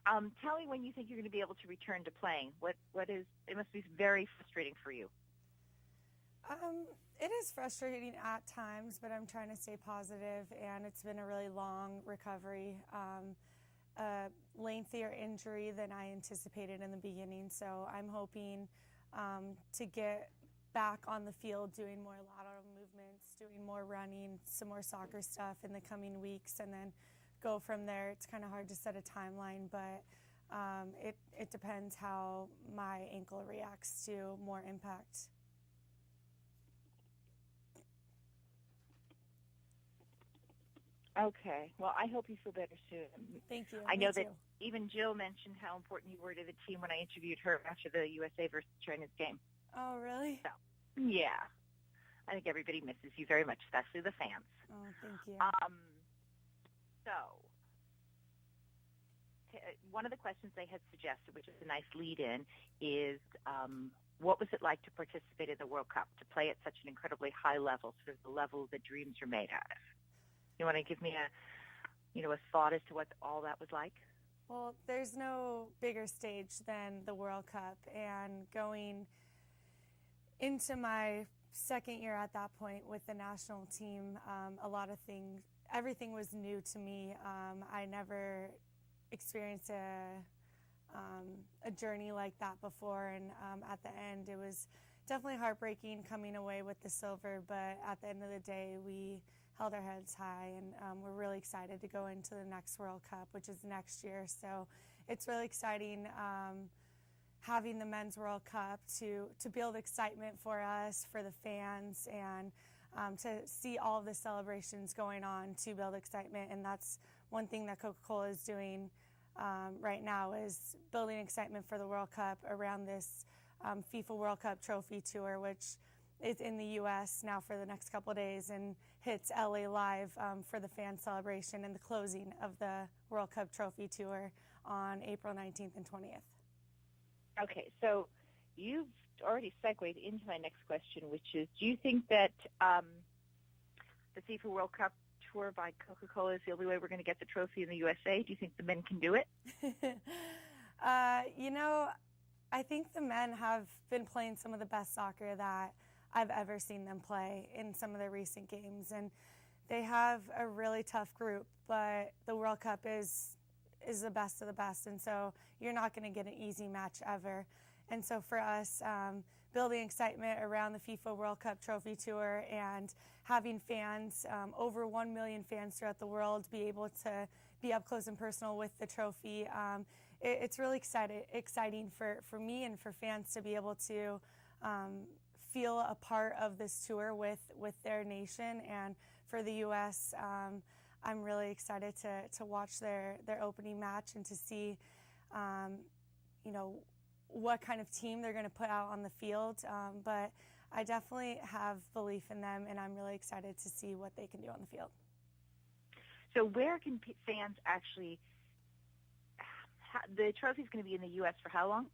Tell me when you think you're going to be able to return to playing. What is? It must be very frustrating for you. It is frustrating at times, but I'm trying to stay positive, and it's been a really long recovery, a lengthier injury than I anticipated in the beginning. So I'm hoping to get back on the field, doing more lateral movements, doing more running, some more soccer stuff in the coming weeks, and then go from there. It's kind of hard to set a timeline, but it depends how my ankle reacts to more impact. Okay. Well, I hope you feel better soon. Thank you. I Me know too. that even Jill mentioned how important you were to the team when I interviewed her after the USA versus China's game. Oh, really? So, yeah. I think everybody misses you very much, especially the fans. Oh, thank you. So, one of the questions they had suggested, which is a nice lead-in, is what was it like to participate in the World Cup, to play at such an incredibly high level, sort of the level that dreams are made out of? You want to give me a thought as to what all that was like? Well, there's no bigger stage than the World Cup, and going into my second year at that point with the national team, everything was new to me. I never experienced a journey like that before, and at the end it was definitely heartbreaking coming away with the silver, but at the end of the day we held our heads high, and we're really excited to go into the next World Cup, which is next year. So it's really exciting having the Men's World Cup to build excitement for us, for the fans, and to see all of the celebrations going on to build excitement. And that's one thing that Coca-Cola is doing right now, is building excitement for the World Cup around this FIFA World Cup Trophy Tour, which is in the U.S. now for the next couple of days and hits LA live for the fan celebration and the closing of the World Cup Trophy Tour on April 19th and 20th. Okay, so you've already segued into my next question, which is, do you think that the FIFA World Cup Tour by Coca-Cola is the only way we're going to get the trophy in the USA? Do you think the men can do it? I think the men have been playing some of the best soccer that I've ever seen them play in some of their recent games, and they have a really tough group, but the World Cup is the best of the best, and so you're not going to get an easy match ever. And so for us, building excitement around the FIFA World Cup Trophy Tour and having fans, over 1 million fans throughout the world, be able to be up close and personal with the trophy, it's really exciting for me and for fans to be able to feel a part of this tour with their nation. And for the U.S., I'm really excited to watch their opening match and to see, what kind of team they're going to put out on the field. But I definitely have belief in them, and I'm really excited to see what they can do on the field. So where can fans actually – the trophy's going to be in the U.S. for how long?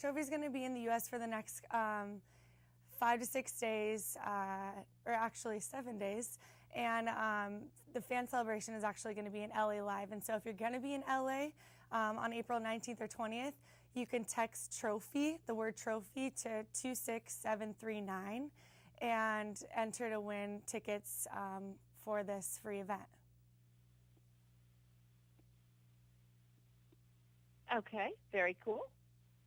Trophy's going to be in the U.S. for the next 5 to 6 days, or actually 7 days. And the fan celebration is actually going to be in LA live. And so if you're going to be in LA on April 19th or 20th, you can text trophy, the word trophy, to 26739 and enter to win tickets for this free event. Okay, very cool.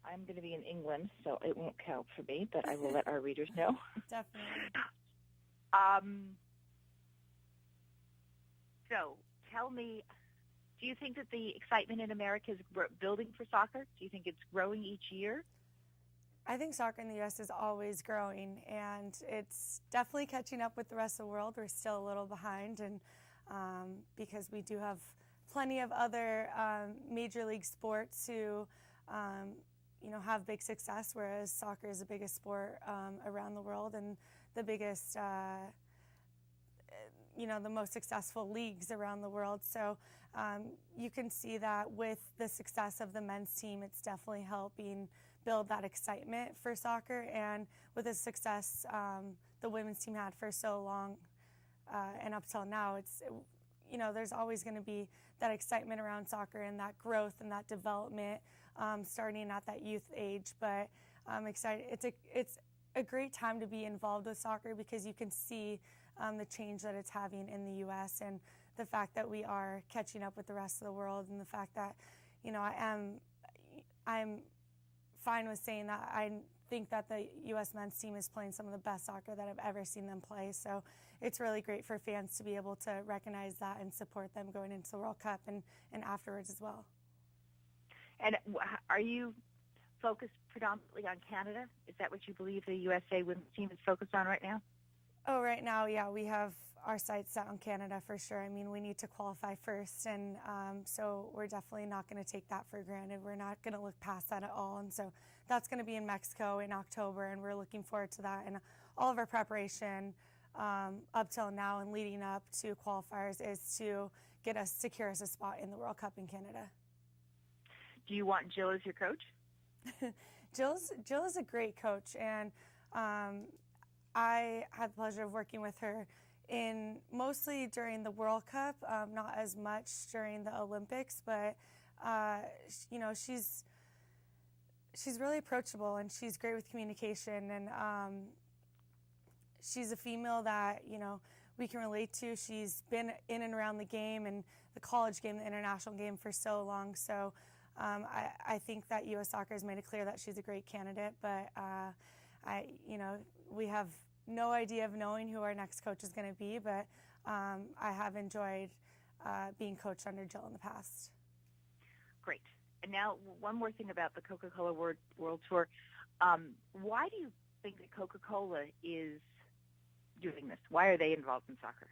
I'm going to be in England, so it won't count for me, but I will let our readers know. Definitely. So tell me, do you think that the excitement in America is building for soccer? Do you think it's growing each year? I think soccer in the U.S. is always growing, and it's definitely catching up with the rest of the world. We're still a little behind, and because we do have plenty of other major league sports who have big success, whereas soccer is the biggest sport around the world and the biggest, the most successful leagues around the world. So you can see that with the success of the men's team, it's definitely helping build that excitement for soccer. And with the success the women's team had for so long and up till now, there's always going to be that excitement around soccer and that growth and that development starting at that youth age. But I'm excited. It's a great time to be involved with soccer because you can see the change that it's having in the U.S. and the fact that we are catching up with the rest of the world, and the fact that, I'm fine with saying that I think that the U.S. men's team is playing some of the best soccer that I've ever seen them play. So it's really great for fans to be able to recognize that and support them going into the World Cup and afterwards as well. And are you focused predominantly on Canada? Is that what you believe the USA women's team is focused on right now? Oh, right now, yeah, we have our sights set on Canada for sure. I mean, we need to qualify first, and so we're definitely not going to take that for granted. We're not going to look past that at all, and so that's going to be in Mexico in October, and we're looking forward to that. And all of our preparation up till now and leading up to qualifiers is to secure us a spot in the World Cup in Canada. Do you want Jill as your coach? Jill is a great coach, and I had the pleasure of working with her mostly during the World Cup, not as much during the Olympics, but she's really approachable and she's great with communication, and she's a female that we can relate to. She's been in and around the game and the college game, the international game for so long. So I think that U.S. Soccer has made it clear that she's a great candidate, but we have no idea of knowing who our next coach is going to be, but I have enjoyed being coached under Jill in the past. Great. And now one more thing about the Coca-Cola World Tour. Why do you think that Coca-Cola is doing this? Why are they involved in soccer?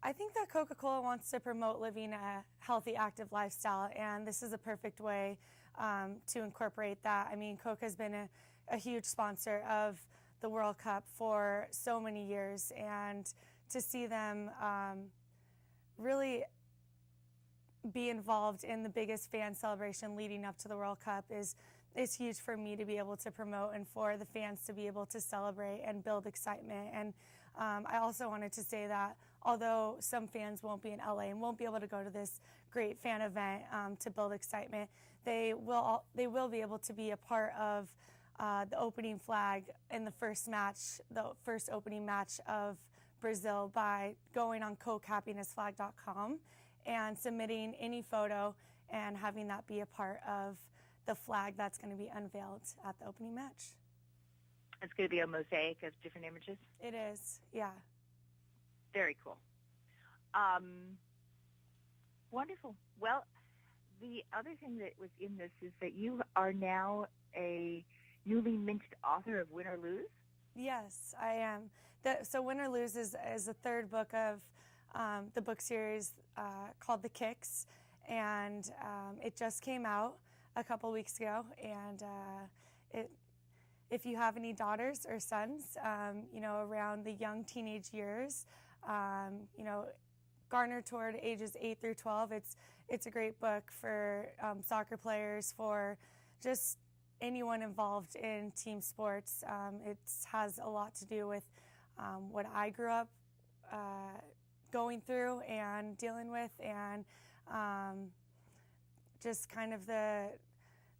I think that Coca-Cola wants to promote living a healthy, active lifestyle, and this is a perfect way to incorporate that. I mean, Coke has been a huge sponsor of the World Cup for so many years, and to see them really be involved in the biggest fan celebration leading up to the World Cup is huge for me to be able to promote and for the fans to be able to celebrate and build excitement. And I also wanted to say that although some fans won't be in LA and won't be able to go to this great fan event to build excitement, they will be able to be a part of the opening flag in the first opening match of Brazil by going on CokeHappinessFlag.com and submitting any photo and having that be a part of the flag that's going to be unveiled at the opening match. It's going to be a mosaic of different images? It is, yeah. Very cool. Wonderful. Well, the other thing that was in this is that you are now a newly minted author of Win or Lose? Yes, I am. So Win or Lose is the third book of the book series called The Kicks, and it just came out a couple weeks ago, and if you have any daughters or sons, around the young teenage years, garnered toward ages 8 through 12, it's a great book for soccer players, for just anyone involved in team sports. It has a lot to do with what I grew up going through and dealing with, and just kind of the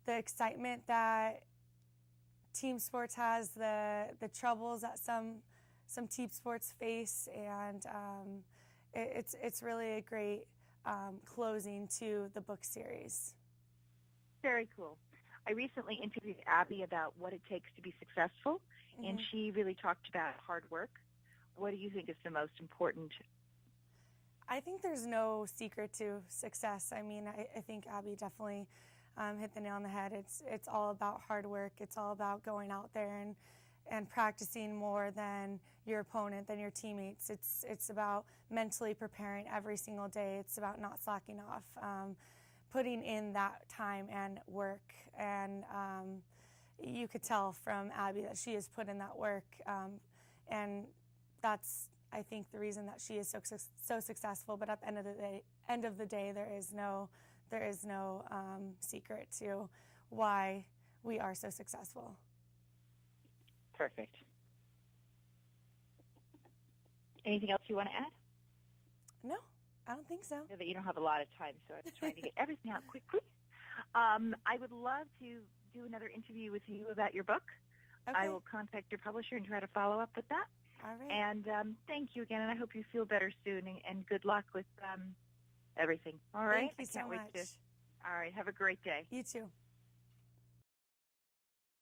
excitement that team sports has, the troubles that some team sports face, and it's really a great closing to the book series. Very cool. I recently interviewed Abby about what it takes to be successful, and she really talked about hard work. What do you think is the most important? I think there's no secret to success. I mean, I think Abby definitely hit the nail on the head. It's all about hard work. It's all about going out there and practicing more than your opponent, than your teammates. It's about mentally preparing every single day. It's about not slacking off, putting in that time and work. And you could tell from Abby that she has put in that work, and that's, I think, the reason that she is so successful. But at the end of the day, there is no secret to why we are so successful. Perfect. Anything else you want to add? No, I don't think so. I know that you don't have a lot of time, so I'm trying to get everything out quickly. I would love to do another interview with you about your book. Okay. I will contact your publisher and try to follow up with that. All right. And thank you again, and I hope you feel better soon, and good luck with everything. All right? Thank you so much. All right, have a great day. You too.